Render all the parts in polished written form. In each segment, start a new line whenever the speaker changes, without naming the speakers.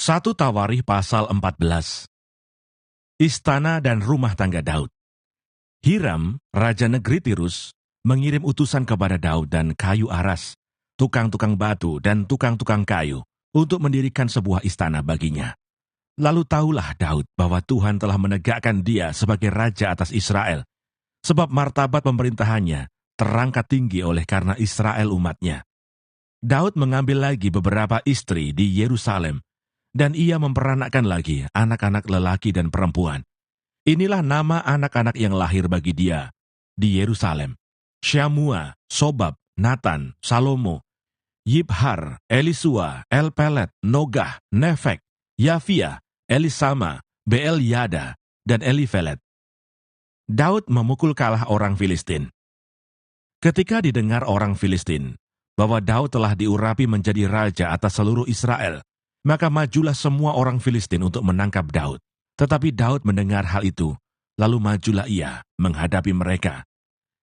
1 Tawarikh pasal 14. Istana dan rumah tangga Daud. Hiram, raja negeri Tirus, mengirim utusan kepada Daud dan kayu aras, tukang-tukang batu dan tukang-tukang kayu, untuk mendirikan sebuah istana baginya. Lalu tahulah Daud bahwa Tuhan telah menegakkan dia sebagai raja atas Israel, sebab martabat pemerintahannya terangkat tinggi oleh karena Israel umatnya. Daud mengambil lagi beberapa istri di Yerusalem, dan ia memperanakkan lagi anak-anak lelaki dan perempuan. Inilah nama anak-anak yang lahir bagi dia di Yerusalem: Syamua, Sobab, Natan, Salomo, Yibhar, Elisua, Elpelet, Nogah, Nefek, Yafia, Elisama, Beelyada, dan Elifelet. Daud memukul kalah orang Filistin. Ketika didengar orang Filistin bahwa Daud telah diurapi menjadi raja atas seluruh Israel, maka majulah semua orang Filistin untuk menangkap Daud. Tetapi Daud mendengar hal itu, lalu majulah ia menghadapi mereka.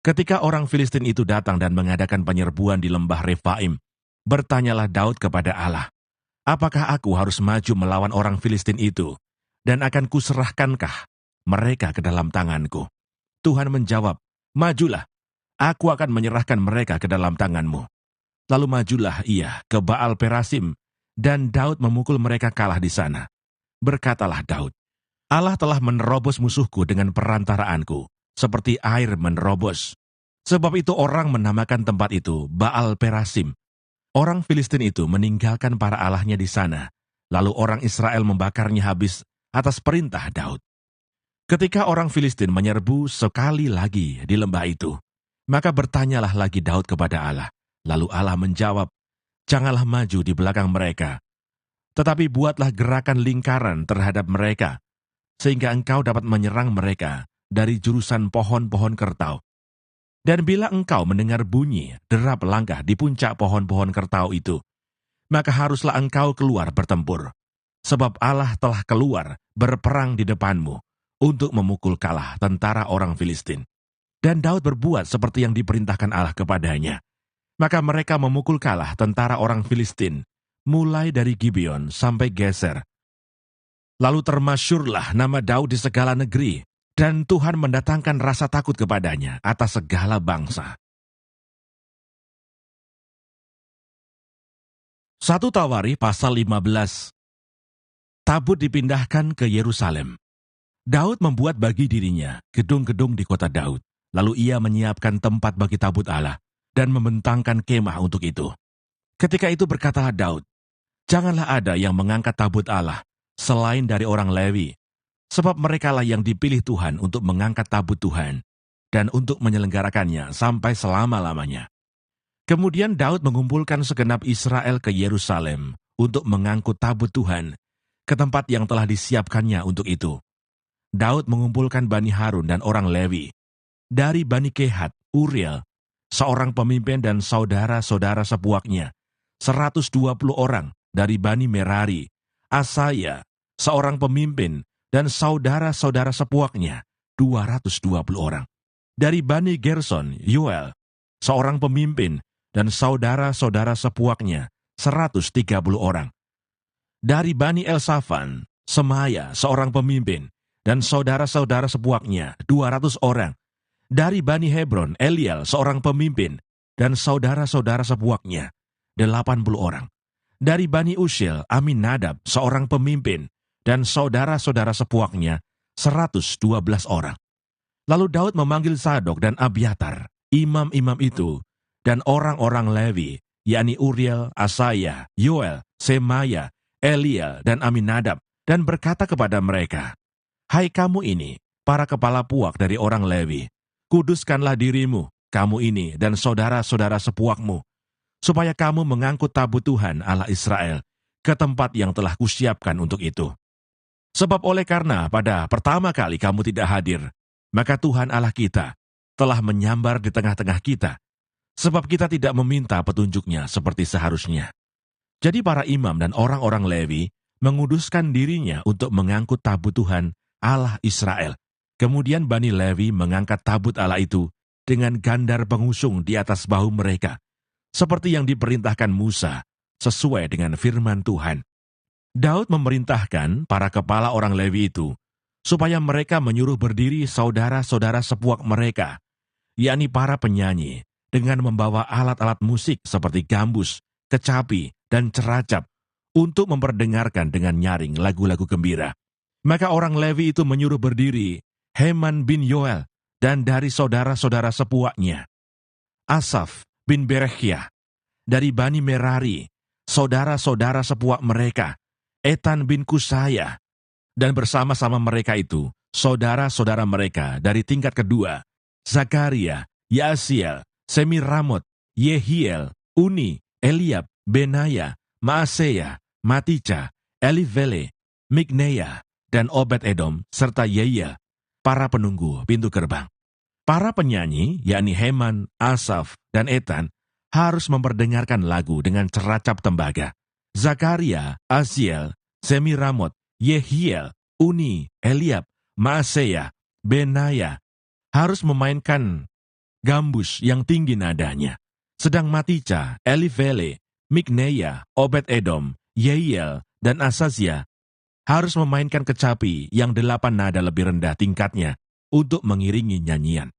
Ketika orang Filistin itu datang dan mengadakan penyerbuan di lembah Refaim, bertanyalah Daud kepada Allah, "Apakah aku harus maju melawan orang Filistin itu, dan akan kuserahkankah mereka ke dalam tanganku?" Tuhan menjawab, "Majulah, aku akan menyerahkan mereka ke dalam tanganmu." Lalu majulah ia ke Baal Perasim, dan Daud memukul mereka kalah di sana. Berkatalah Daud, "Allah telah menerobos musuhku dengan perantaraanku, seperti air menerobos." Sebab itu orang menamakan tempat itu Baal Perasim. Orang Filistin itu meninggalkan para allahnya di sana, lalu orang Israel membakarnya habis atas perintah Daud. Ketika orang Filistin menyerbu sekali lagi di lembah itu, maka bertanyalah lagi Daud kepada Allah. Lalu Allah menjawab, "Janganlah maju di belakang mereka, tetapi buatlah gerakan lingkaran terhadap mereka, sehingga engkau dapat menyerang mereka dari jurusan pohon-pohon kertau. Dan bila engkau mendengar bunyi derap langkah di puncak pohon-pohon kertau itu, maka haruslah engkau keluar bertempur, sebab Allah telah keluar berperang di depanmu untuk memukul kalah tentara orang Filistin." Dan Daud berbuat seperti yang diperintahkan Allah kepadanya. Maka mereka memukul kalah tentara orang Filistin, mulai dari Gibeon sampai Geser. Lalu termasyurlah nama Daud di segala negeri, dan Tuhan mendatangkan rasa takut kepadanya atas segala bangsa. 1 Tawarikh pasal 15. Tabut dipindahkan ke Yerusalem. Daud membuat bagi dirinya gedung-gedung di kota Daud, lalu ia menyiapkan tempat bagi tabut Allah, dan membentangkan kemah untuk itu. Ketika itu berkatalah Daud, "Janganlah ada yang mengangkat tabut Allah selain dari orang Lewi, sebab merekalah yang dipilih Tuhan untuk mengangkat tabut Tuhan dan untuk menyelenggarakannya sampai selama-lamanya." Kemudian Daud mengumpulkan segenap Israel ke Yerusalem untuk mengangkut tabut Tuhan ke tempat yang telah disiapkannya untuk itu. Daud mengumpulkan Bani Harun dan orang Lewi. Dari Bani Kehat, Uriel, seorang pemimpin dan saudara-saudara sepuaknya, 120 orang. Dari Bani Merari, Asaya, seorang pemimpin dan saudara-saudara sepuaknya, 220 orang. Dari Bani Gerson, Yoel, seorang pemimpin dan saudara-saudara sepuaknya, 130 orang. Dari Bani Elsafan, Semaya, seorang pemimpin dan saudara-saudara sepuaknya, 200 orang. Dari Bani Hebron, Eliel, seorang pemimpin, dan saudara-saudara sepuaknya, 80 orang. Dari Bani Usiel, Aminadab, seorang pemimpin, dan saudara-saudara sepuaknya, 112 orang. Lalu Daud memanggil Sadok dan Abiatar, imam-imam itu, dan orang-orang Lewi, yakni Uriel, Asaya, Yoel, Semaya, Eliel, dan Aminadab, dan berkata kepada mereka, "Hai kamu ini, para kepala puak dari orang Lewi, kuduskanlah dirimu, kamu ini dan saudara-saudara sepuakmu, supaya kamu mengangkut tabut Tuhan Allah Israel ke tempat yang telah kusiapkan untuk itu. Sebab oleh karena pada pertama kali kamu tidak hadir, maka Tuhan Allah kita telah menyambar di tengah-tengah kita, sebab kita tidak meminta petunjuknya seperti seharusnya." Jadi para imam dan orang-orang Lewi menguduskan dirinya untuk mengangkut tabut Tuhan Allah Israel. Kemudian Bani Lewi mengangkat tabut Allah itu dengan gandar pengusung di atas bahu mereka, seperti yang diperintahkan Musa, sesuai dengan firman Tuhan. Daud memerintahkan para kepala orang Lewi itu supaya mereka menyuruh berdiri saudara-saudara sepuak mereka, yakni para penyanyi, dengan membawa alat-alat musik seperti gambus, kecapi, dan ceracap untuk memperdengarkan dengan nyaring lagu-lagu gembira. Maka orang Lewi itu menyuruh berdiri Heman bin Yoel dan dari saudara-saudara sepuaknya, Asaf bin Berechiah, dari Bani Merari, saudara-saudara sepuak mereka, Etan bin Kusaya, dan bersama-sama mereka itu, saudara-saudara mereka dari tingkat kedua, Zakaria, Yaasiel, Semiramot, Yehiel, Uni, Eliab, Benaya, Maaseya, Matica, Elivele, Mikneya, dan Obed-Edom, serta Yehiel, para penunggu pintu gerbang. Para penyanyi, yakni Heman, Asaf, dan Etan, harus memperdengarkan lagu dengan ceracap tembaga. Zakaria, Asiel, Semiramot, Yehiel, Uni, Eliab, Maaseya, Benaya, harus memainkan gambus yang tinggi nadanya. Sedang Matica, Elivele, Mikneya, Obed-Edom, Yehiel, dan Asazia harus memainkan kecapi yang 8 nada lebih rendah tingkatnya untuk mengiringi nyanyian.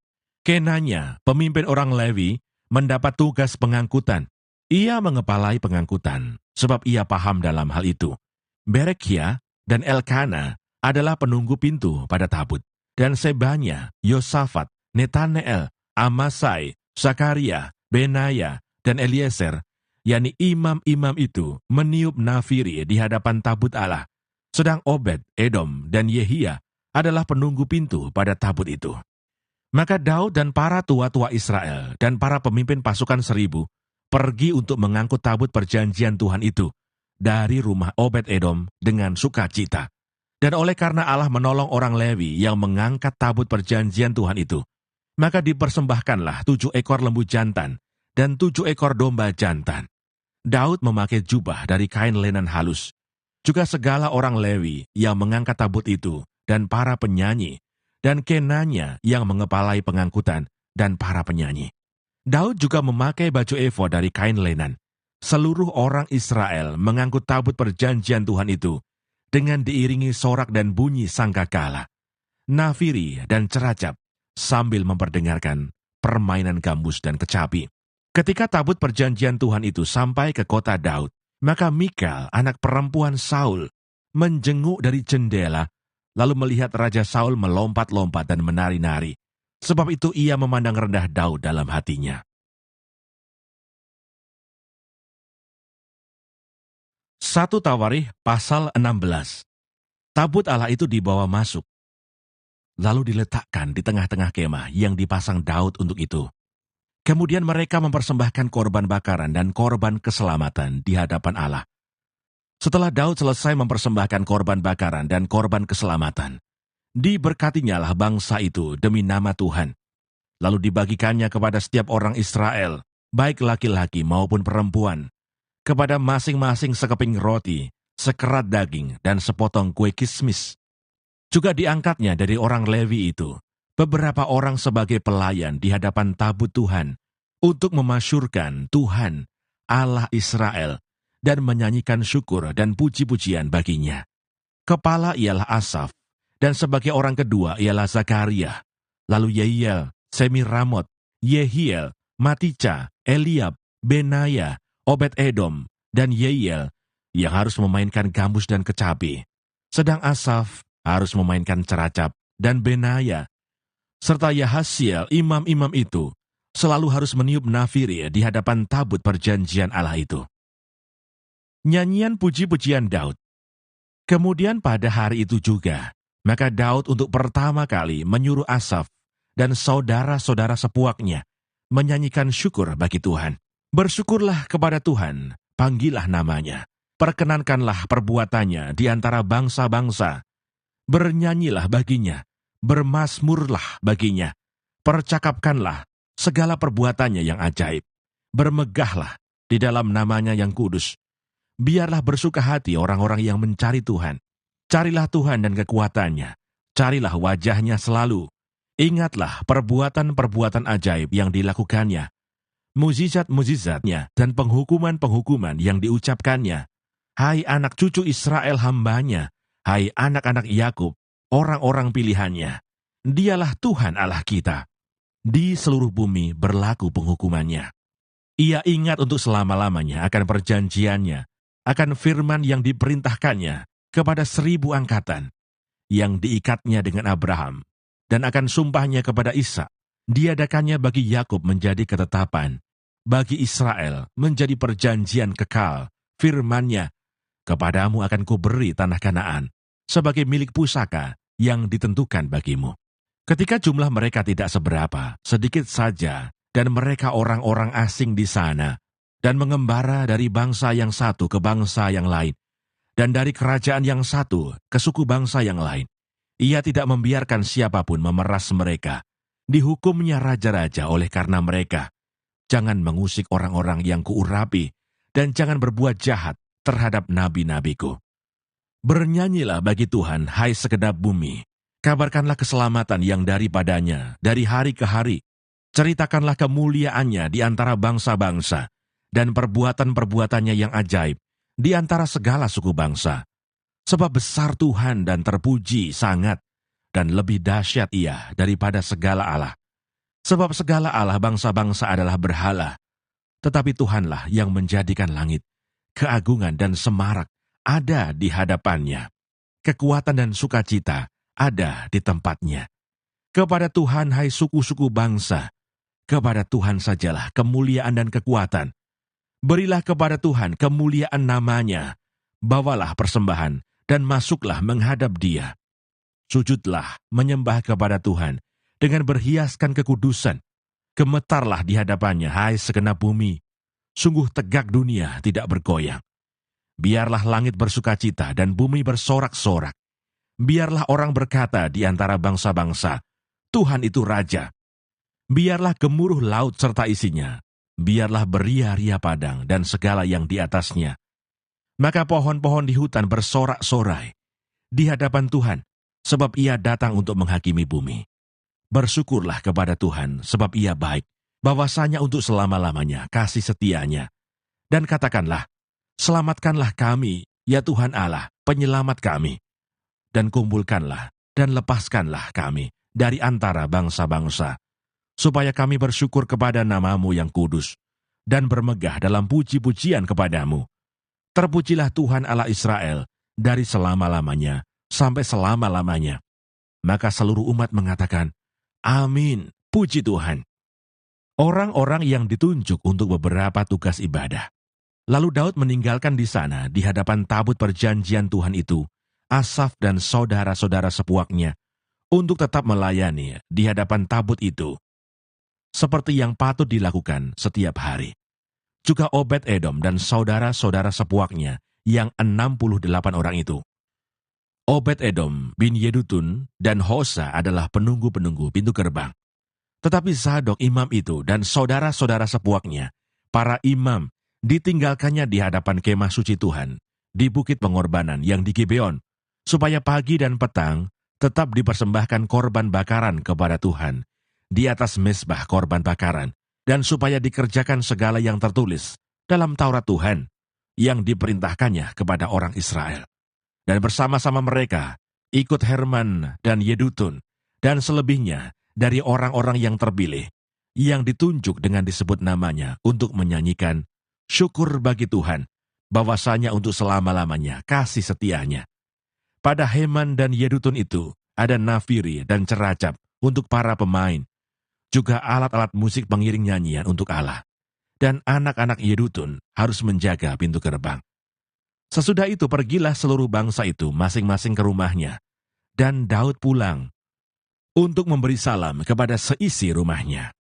Kenanya, pemimpin orang Lewi, mendapat tugas pengangkutan. Ia mengepalai pengangkutan, sebab ia paham dalam hal itu. Berechiah dan Elkana adalah penunggu pintu pada tabut, dan Sebanya, Yosafat, Netaneel, Amasai, Zakaria, Benaya, dan Eliezer, yakni imam-imam itu, meniup nafiri di hadapan tabut Allah. Sedang Obed, Edom, dan Yehia adalah penunggu pintu pada tabut itu. Maka Daud dan para tua-tua Israel dan para pemimpin pasukan 1000 pergi untuk mengangkut tabut perjanjian Tuhan itu dari rumah Obed-Edom dengan sukacita. Dan oleh karena Allah menolong orang Lewi yang mengangkat tabut perjanjian Tuhan itu, maka dipersembahkanlah 7 ekor lembu jantan dan 7 ekor domba jantan. Daud memakai jubah dari kain lenan halus. Juga segala orang Lewi yang mengangkat tabut itu, dan para penyanyi, dan Kenanya yang mengepalai pengangkutan, dan para penyanyi. Daud juga memakai baju efod dari kain lenan. Seluruh orang Israel mengangkut tabut perjanjian Tuhan itu, dengan diiringi sorak dan bunyi sangkakala, nafiri dan ceracap, sambil memperdengarkan permainan gambus dan kecapi. Ketika tabut perjanjian Tuhan itu sampai ke kota Daud, maka Mikal, anak perempuan Saul, menjenguk dari jendela, lalu melihat Raja Saul melompat-lompat dan menari-nari. Sebab itu ia memandang rendah Daud dalam hatinya. 1 Tawarikh pasal 16. Tabut Allah itu dibawa masuk, lalu diletakkan di tengah-tengah kemah yang dipasang Daud untuk itu. Kemudian mereka mempersembahkan korban bakaran dan korban keselamatan di hadapan Allah. Setelah Daud selesai mempersembahkan korban bakaran dan korban keselamatan, diberkatinyalah bangsa itu demi nama Tuhan. Lalu dibagikannya kepada setiap orang Israel, baik laki-laki maupun perempuan, kepada masing-masing sekeping roti, sekerat daging, dan sepotong kue kismis. Juga diangkatnya dari orang Lewi itu beberapa orang sebagai pelayan di hadapan tabut Tuhan untuk memasyurkan Tuhan, Allah Israel, dan menyanyikan syukur dan puji-pujian baginya. Kepala ialah Asaf, dan sebagai orang kedua ialah Zakaria, lalu Yehiel, Semiramot, Yehiel, Matica, Eliab, Benaya, Obed-Edom, dan Yehiel yang harus memainkan gambus dan kecapi. Sedang Asaf harus memainkan ceracap, dan Benaya serta Yahasiel, imam-imam itu, selalu harus meniup nafiri di hadapan tabut perjanjian Allah itu. Nyanyian puji-pujian Daud. Kemudian pada hari itu juga, maka Daud untuk pertama kali menyuruh Asaf dan saudara-saudara sepuaknya menyanyikan syukur bagi Tuhan. Bersyukurlah kepada Tuhan, panggillah namanya, perkenankanlah perbuatannya di antara bangsa-bangsa, bernyanyilah baginya, bermazmurlah baginya, percakapkanlah segala perbuatannya yang ajaib, bermegahlah di dalam namanya yang kudus. Biarlah bersuka hati orang-orang yang mencari Tuhan. Carilah Tuhan dan kekuatannya, carilah wajahnya selalu. Ingatlah perbuatan-perbuatan ajaib yang dilakukannya, mukjizat-mukjizatnya dan penghukuman-penghukuman yang diucapkannya. Hai anak cucu Israel hambanya, hai anak-anak Yakub, orang-orang pilihannya. Dialah Tuhan Allah kita. Di seluruh bumi berlaku penghukumannya. Ia ingat untuk selama-lamanya akan perjanjiannya, akan firman yang diperintahkannya kepada 1000 angkatan, yang diikatnya dengan Abraham, dan akan sumpahnya kepada Ishak, diadakannya bagi Yakub menjadi ketetapan, bagi Israel menjadi perjanjian kekal, firman-Nya, kepadamu akan kuberi tanah Kanaan, sebagai milik pusaka yang ditentukan bagimu. Ketika jumlah mereka tidak seberapa, sedikit saja, dan mereka orang-orang asing di sana, dan mengembara dari bangsa yang satu ke bangsa yang lain, dan dari kerajaan yang satu ke suku bangsa yang lain, ia tidak membiarkan siapapun memeras mereka. Dihukumnya raja-raja oleh karena mereka. Jangan mengusik orang-orang yang kuurapi, dan jangan berbuat jahat terhadap nabi-nabiku. Bernyanyilah bagi Tuhan, hai segenap bumi. Kabarkanlah keselamatan yang daripadanya, dari hari ke hari. Ceritakanlah kemuliaannya di antara bangsa-bangsa, dan perbuatan-perbuatannya yang ajaib di antara segala suku bangsa. Sebab besar Tuhan dan terpuji sangat, dan lebih dahsyat ia daripada segala Allah. Sebab segala Allah bangsa-bangsa adalah berhala, tetapi Tuhanlah yang menjadikan langit. Keagungan dan semarak ada di hadapannya. Kekuatan dan sukacita ada di tempatnya. Kepada Tuhan hai suku-suku bangsa, kepada Tuhan sajalah kemuliaan dan kekuatan. Berilah kepada Tuhan kemuliaan namanya, bawalah persembahan dan masuklah menghadap Dia. Sujudlah menyembah kepada Tuhan dengan berhiaskan kekudusan. Gemetarlah di hadapannya hai segenap bumi. Sungguh tegak dunia tidak bergoyang. Biarlah langit bersukacita dan bumi bersorak-sorak. Biarlah orang berkata di antara bangsa-bangsa, Tuhan itu Raja. Biarlah gemuruh laut serta isinya. Biarlah beria-ria padang dan segala yang di atasnya. Maka pohon-pohon di hutan bersorak-sorai di hadapan Tuhan, sebab Ia datang untuk menghakimi bumi. Bersyukurlah kepada Tuhan, sebab Ia baik, bahwasanya untuk selama-lamanya kasih setianya. Dan katakanlah, selamatkanlah kami, ya Tuhan Allah, penyelamat kami. Dan kumpulkanlah dan lepaskanlah kami dari antara bangsa-bangsa, supaya kami bersyukur kepada nama-Mu yang kudus, dan bermegah dalam puji-pujian kepadamu. Terpujilah Tuhan Allah Israel dari selama-lamanya sampai selama-lamanya. Maka seluruh umat mengatakan, Amin, puji Tuhan. Orang-orang yang ditunjuk untuk beberapa tugas ibadah. Lalu Daud meninggalkan di sana, di hadapan tabut perjanjian Tuhan itu, Asaf dan saudara-saudara sepuaknya, untuk tetap melayani di hadapan tabut itu, seperti yang patut dilakukan setiap hari. Juga Obed-Edom dan saudara-saudara sepuaknya, yang 68 orang itu. Obed-Edom bin Yedutun dan Hosa adalah penunggu-penunggu pintu gerbang. Tetapi Zadok imam itu dan saudara-saudara sepuaknya, para imam, ditinggalkannya di hadapan kemah suci Tuhan, di bukit pengorbanan yang di Gibeon, supaya pagi dan petang tetap dipersembahkan korban bakaran kepada Tuhan, di atas mezbah korban bakaran, dan supaya dikerjakan segala yang tertulis dalam Taurat Tuhan, yang diperintahkannya kepada orang Israel. Dan bersama-sama mereka ikut Herman dan Yedutun, dan selebihnya dari orang-orang yang terpilih, yang ditunjuk dengan disebut namanya untuk menyanyikan syukur bagi Tuhan, bahwasanya untuk selama-lamanya kasih setianya. Pada Heman dan Yedutun itu ada nafiri dan ceracap untuk para pemain, juga alat-alat musik pengiring nyanyian untuk Allah. Dan anak-anak Yedutun harus menjaga pintu gerbang. Sesudah itu pergilah seluruh bangsa itu masing-masing ke rumahnya, dan Daud pulang untuk memberi salam kepada seisi rumahnya.